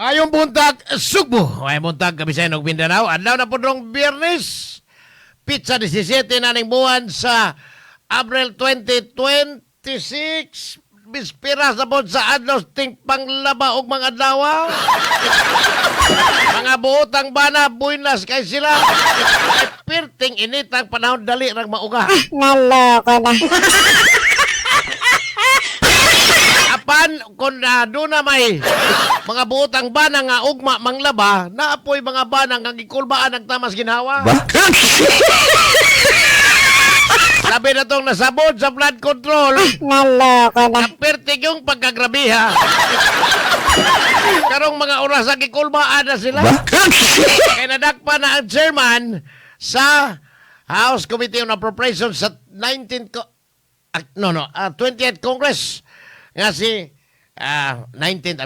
Mayong buntag, Sugbo. Mayong buntag, Kabisayan og Mindanao. Adlaw na po nung Biyernes. Pizza 17 na ning buwan sa April 2026. Bispiras na po sa adlaw ting panglaba og mga adlaw. Mga buotang bana, buinas kay sila. Pirting initang panahon dali rang mauga. Naloko na. Apan kung doon na may mga buotang bana nga ugma manglaba, naapoy mga bana nga gikulbaan ang tamas ginhawa. Labi na tong nasabod sa flood control. Naloko na. Pertig yung pagkagrabiha. Karong mga oras ang gikulbaan na sila. Kaya nadakpa na ang chairman sa House Committee on Appropriations sa 20th Congress. Nga si 19th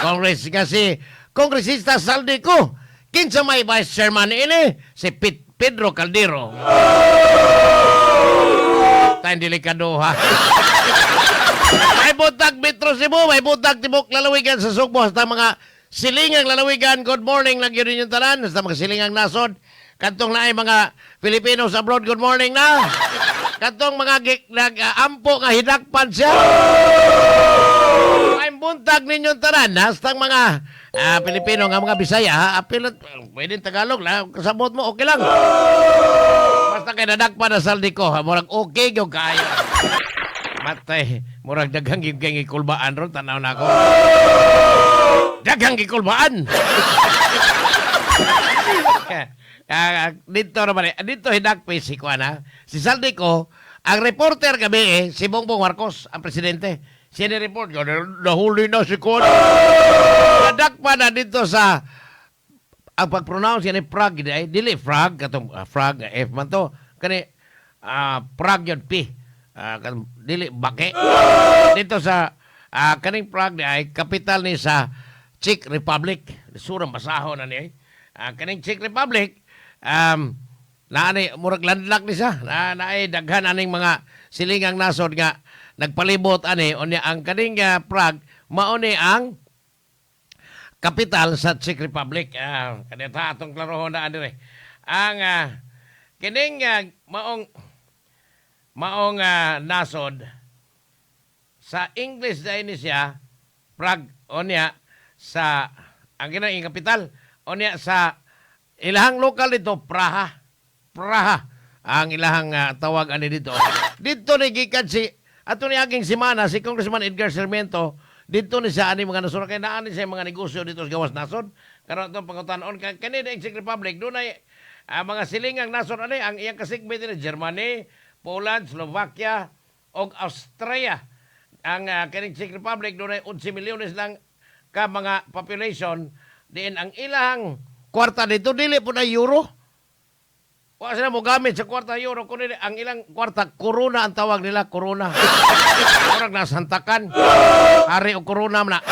Congress nga si Kongresista Saldico. Kinsa may vice chairman ini si Pedro Caldero. Tayong delikado ha. May butag Metro Cebu, may butag Tibok lalawigan sa Sugbo, hasta mga silingang lalawigan. Good morning lang yun yung tanan, hasta mga silingang nasod. Kantong na ay mga Filipinos abroad, good morning na. Kantong mga nag-ampo nga hidakpan siya. May buntag ninyong tanan, hasta mga Pilipino nga mga Bisaya, apilot, pwedeng Tagalog lang, kasabot mo, okay lang. Basta kay nadakpan na Saldico, murag okay yung kaya. Matay, murag daghang yung ikulbaan ron, tanaw na ako. Daghang ikulbaan! Dito naman, dito hidakpi si Kuana, si Saldico, ang reporter gabi si Bongbong Marcos, ang presidente. Siya ni-report, nahuli na si Kuana. Nadakpa na dito sa, ang pag-pronounce yan ni Frag, dili Frag, katong Frag, F man to, kani, Frag yun, P. Dili bake dito sa kaning Prague ay kapital ni sa Czech Republic, surang masahon na ni kaning Czech Republic naani murag landlock ni sa naay daghan aning mga silingang nasod nga nagpalibot ani unya ang kaning Prague mao ni ang kapital sa Czech Republic. Kanita atong klarohon na dire ang kining maong nasod sa English na ini siya Prague onya sa ang ginang kapital onya sa ilahang lokal dito Praha ang ilahang tawag ani dito ni gikan si ato ni aging simana si Congressman Edgar Sarmiento dito ni sa ani mga nasod kay naa ni sa mga negosyo dito sa gawas nasod karon atong pangutan-on kani the Czech Republic dunay mga silingang nasod ani ang iyang kasigmit ni Germany, Poland, Slovakia, o Austria. Ang kaning Czech Republic, doon ay 11 milyones lang ka mga population. Diin ang ilang kwarta dito, dili po na euro. Wala sila mo gamit sa kwarta euro. Kundi ang ilang kwarta, corona ang tawag nila, corona. Orang nasantakan. Hari o corona na.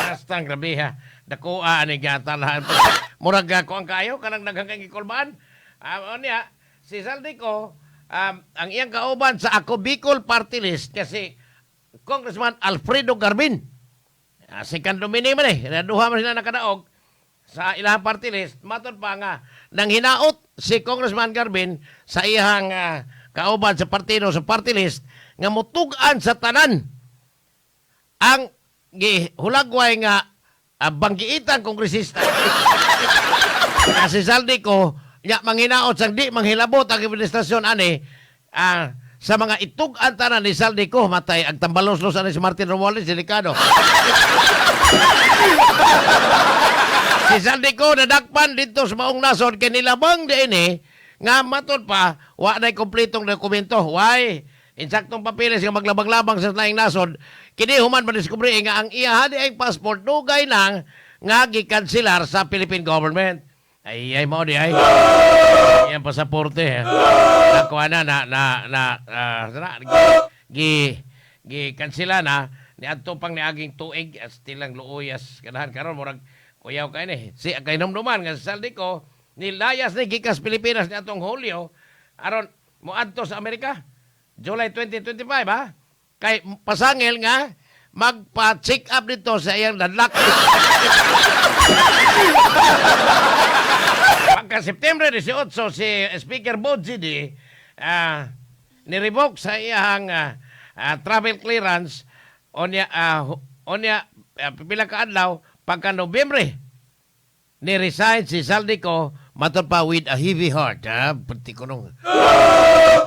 Bastang grabe ha. Dakuha ani gatalahan. Murag ko ang kayo kanang naghanggang ikulbaan. Niya si Saldico ang iyang kauban sa Ako Bicol Party List kasi Congressman Alfredo Garbin. Si Kandomini man duha man sila nakadaog sa ilang party list. Matod pa nga nang hinaot si Congressman Garbin sa iyang kauban sa partido sa party list nga mutugan sa tanan ang gihulagway nga banggiitang kongresista. Kasi Saldico, nya manghinaot sang di manghilabot ang administrasyon ani sa mga itug-an tanan ni Saldico matay ang tambalos-los ani si Martin Romualdez delikado. Si Saldico nadakpan dito sa maong nasod kay nilabang diini nga matod pa wa nay kompletong dokumento. Why? Insaktong papeles nga maglabang-labang sa laing nasod. Kini human madiskubre nga ang iya hadi ay passport dugay nang nga gikanselar sa Philippine government. Ay mo di ay. Yang pasaporte. Nakuha na kansela na ni adto pang niaging tuig stilang luuyas kanahan karon murag kuyaw kay ni. Si kay numduman nga sa Saldico nilayas ni gikas Pilipinas ni atong Hulyo aron moadto sa Amerika. July 2025 ha. kay pasangil nga magpa-check up dito sa iyang dadlak. Pagka September 18 si Speaker Bodzidi ni-revoke sa iyang travel clearance onya pipila ka adlaw pagka Nobyembre ni-resign si Saldico matod pa with a heavy heart. Pati ko nung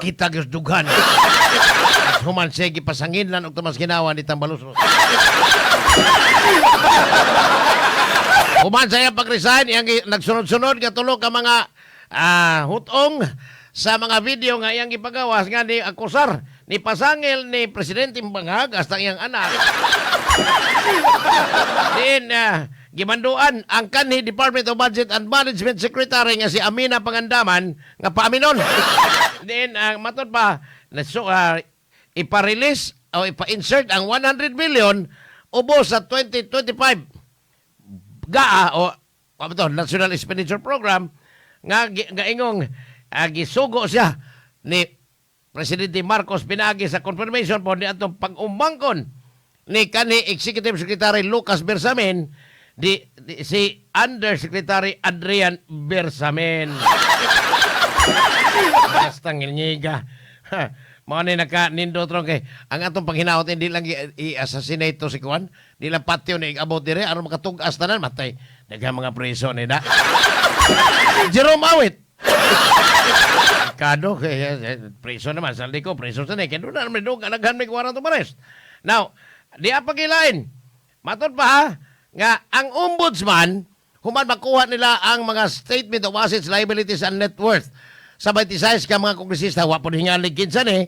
kita gusdugan. At human siya gipasangin lang o tumas ginawa ni Tambalos. Human saya pag-resign, iyang nagsunod-sunod katulog ka mga hutong sa mga video nga iyang ipagawas nga ni akusar ni pasangil ni Presidente Banghag hasta iyang anak. Din gimanduan ang kanhi Department of Budget and Management Secretary nga si Amina Pangandaman nga paaminon. Din matod pa ipa-release o ipa-insert ang 100 billion ubos sa 2025 GAA o National Expenditure Program nga ingong gisugo siya ni Presidente Marcos pinagi sa confirmation po ni atong pag-umangkon ni kanhi Executive Secretary Lucas Bersamin si Undersecretary Adrian Bersamin. Basta ngilngiga. Mao ni naka-nindo tron kay ang atong panghinaot hindi lang i-assassinate to si Kuan, di lang patio ni abot dire aron makatug-as tanan matay. Daghang mga preso ni da. Jerome Awit. Kado kay preso naman Saldico, preso sa ni kay do na naman dug anaghan may warrant of arrest. Now, di apagilain. Matod pa ha, nga ang ombudsman human makuha nila ang mga statement of assets, liabilities and net worth sa 26 ka mga kongresista wa pod hingalig kinsa ni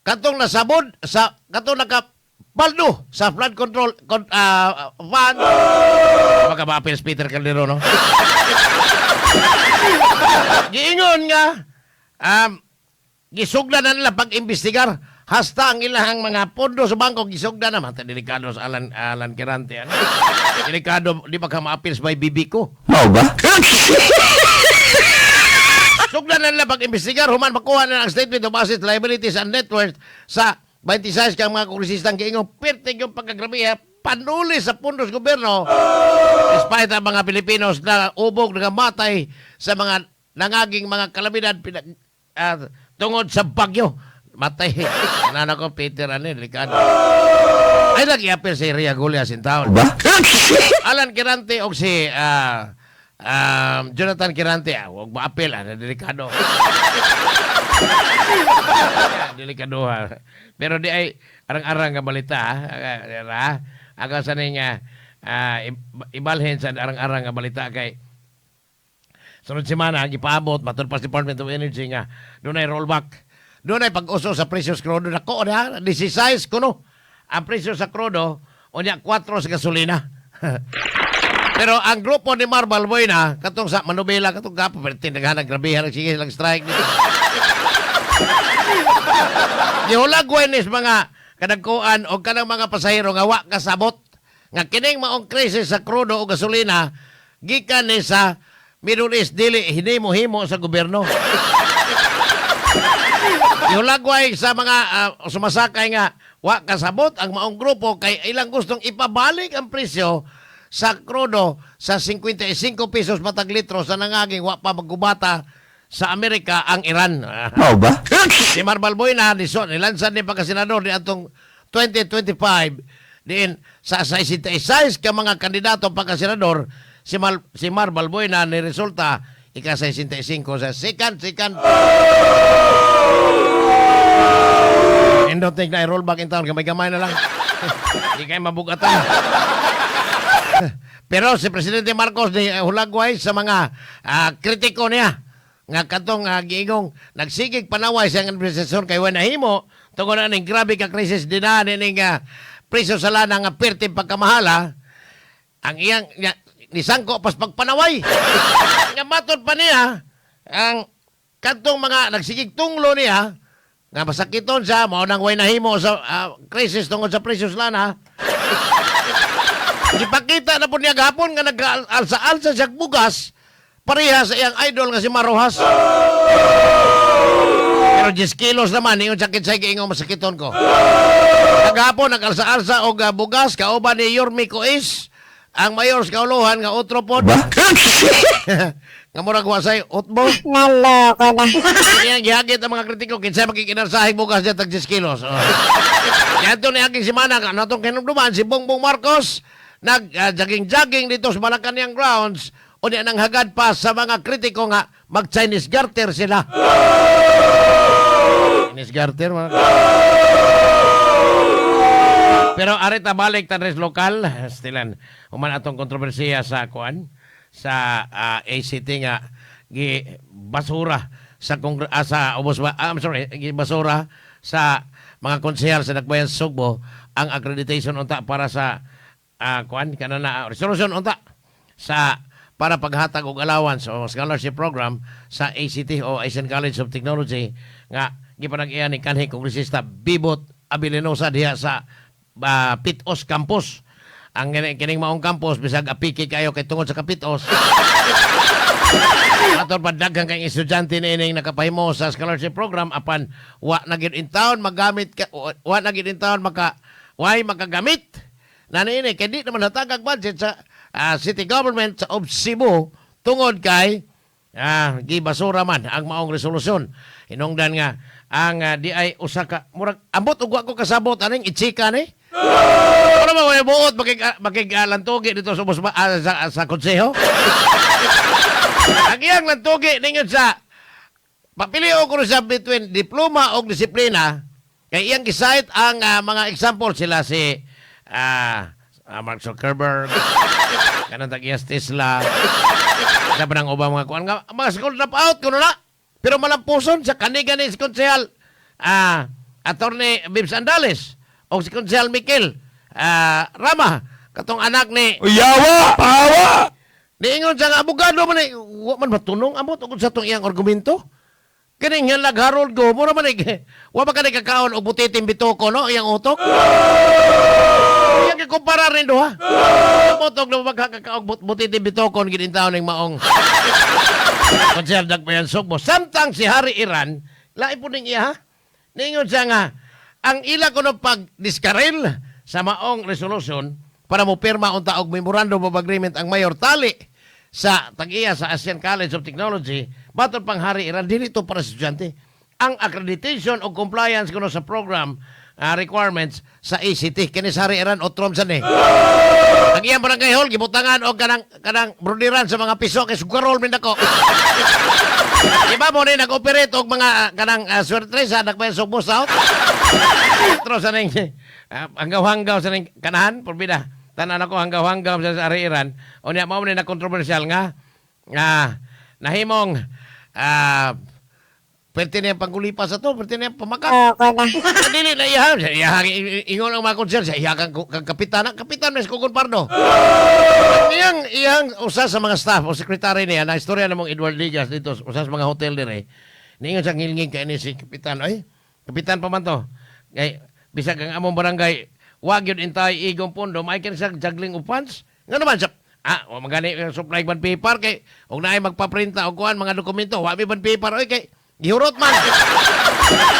katong nasabod sa katong nakapaldo sa flood control fund baka ma-appeals Peter Calderón no. Giingon nga gisugdan na nila pag-imbestigar hasta ang ilang mga pondo sa bangko gisugdan na mata delikado sa Alan Quirante. Delikado di ba ka ma-appeals by Bibico? Mao ba? Sugdan na nila pag-imbestigar, human makuha na ang statement of assets, liabilities, and net worth sa 26 kang mga kongresistang giingong pertig yung pagkagrabiha panuli sa pundos gobyerno despite ang mga Pilipinos na ubog, nagamatay sa mga nangaging mga kalamidad tungod sa bagyo. Matay. Nanan ko, Peter, delikado. Ay, nag-i-appeal si Ria Gulia Sintaon. Ba? Alan Quirante o si Jonathan Quirante, huwag ma-appeal, delikado. Delikado ha. Pero di ay arang-arang nga balita ha. Aga sa nga ibalhin sa arang-arang nga balita kay sunod semana gipaabot matod pa sa Department of Energy nga doon ay rollback. Doon ay pag-uso sa presyo sa krudo. Nako na, 16 kuno. Ang presyo sa krudo, o niya 4 sa gasolina. Pero ang grupo ni Marval Buena, katong sa Manubela, katong gapo, pero tinaghanag, grabihan, sige lang strike dito. Nihulag Wenis mga kadagkuan o kanang mga pasahero nga wa kasabot. Nga kining maong krisis sa krudo o gasolina, gikan ni sa Middle East, dili, hinimo-himo sa gobyerno. Yung lagway sa mga sumasakay nga wa kasabot ang maong grupo kay ilang gustong ipabalik ang presyo sa krudo sa 55 pesos matag litro sa nangaging wa pa maggubata sa Amerika ang Iran. Mao ba? Si Marval Buena nilansan ni pagkasenador ni atong 2025 diin sa 66 ka mga kandidato pagkasenador si Marval Buena ni resulta ika-65 sa second Indot na i-rollback in town. Gamay-gamay na lang. Hindi kayo mabugatan. Pero si Presidente Marcos ni hulagway sa mga kritiko niya. Nga katong giingong nagsigig panaway sa administrasyon kay Wanahimo tungkol na ning grabe ka krisis din na ning presyo sa lana nga perti pagkamahala. Ang iyang nisangko pas pagpanaway. Nga matod pa niya ang katong mga nagsigig tunglo niya nga masakiton siya, mao nang way nahimo sa krisis tungkol sa presyo sa lana. Ipakita na po niya gapon nga nag-alsa-alsa siya bugas pareha sa iyang idol nga si Marojas. Pero Pero 10 kilos naman, yung sakit sa ingong masakiton ko. Kagapon, nag-alsa-alsa o bugas, kauban ni Yormi Cois, ang mayor sa kauluhan nga utropod. Nga murag wasay, utbo. Naloko na. Kaya gihagit ang mga kritiko, kinsa makikinasahig bugas niya tag 10 kilos. Oh. Yan to ni aking simana, ano itong kinumduman, si Bongbong Marcos, nag-jogging dito sa Malacanang grounds, o niya nang hagad pa sa mga kritiko nga mag-Chinese garter sila. Chinese garter, mga pero arita balik tanres lokal, stilan, human atong kontrobersiya sa kuan, sa ACT nga gi basura sa sa basura sa mga konsehal sa Dakbayan sa Sugbo ang accreditation unta para sa kuan kanana resolution unta sa para paghatag og allowance o scholarship program sa ACT o Asian College of Technology nga gipanag-iya ni kanhi kongresista Bibot Abilinosa diha sa Pitos Campus. Ang kining maong campus bisag apiki kayo kay tungod sa kapitos. Ator padaghang kay estudyante ni ining nakapahimo sa scholarship program apan wa na gid in town magamit wa na gid in town makagamit. Na niini kay di naman natagag budget sa city government sa Cebu tungod kay gibasura man ang maong resolusyon. Hinungdan nga ang di ay usa ka murag ambot ug wa ko kasabot aning itsika ni. Ano ba may buot lantugi dito sa konseho? Ang iyang lantugi ningon sa papilio ko sa between diploma o disiplina kay iyang gisite ang mga example sila si Mark Zuckerberg kanang tag-iyas Tesla sa panang ubang mga kuan nga mga school drop out kuno na pero malampuson sa kani-gani si konsehal Attorney Bibs Andales o si Konsehal Mikel Rama, katong anak ni Yawa! Pawa! niingon siya nga abogado man wa man matunong amot ug sa tong iyang argumento. Kining hilag Harold go, mura man wa ba kanay kakaon og butiting bitoko no iyang utok. Iyang kumpara rin do ha. Utok na magkakaog butiting bitoko gid taon ning maong. Konsehal Dakbayan Sugbo samtang si Hari Iran lain po ning iya ha. Niingon siya nga ang ila ko no pag-diskaril sa maong resolution para mo pirma unta og memorandum of agreement ang mayor tali sa tag-iya sa Asian College of Technology baton pang Hari Iran dili to para sa estudyante ang accreditation o compliance kuno sa program requirements sa ACT kini sa Hari Iran otrom sa ni ang iyang barangay hall gibutangan og kanang brodiran sa mga piso kay sugarol min dako. Iba mo ni nag-operate og mga kanang swerte sa Dakbayan Sugbo South. Terus sa ning hanggaw-hanggaw sa ning kanahan porbida. Tanan ako hanggaw-hanggaw sa Hari Iran. O niya mao ni na kontrobersyal nga nahimong pwerte niya panggulipas sa to, pwerte niya pamakat. Naloko na. Dili na iya ingon ang mga konser sa iya kang kapitan mes Kugon Pardo. Iyang usa sa mga staff o sekretary niya na istorya namong Edward Ligas dito usa sa mga hotel dire. Niingon sa ngilngig kay ni si kapitan ay kapitan pa man to. Kay bisag ang among barangay wa gyud intay igong pondo may kin sa juggling of funds. Nga naman sa wa magani supply bond paper kay og naay magpaprinta og kuan mga dokumento wa mi bond paper oy kay gihurot man.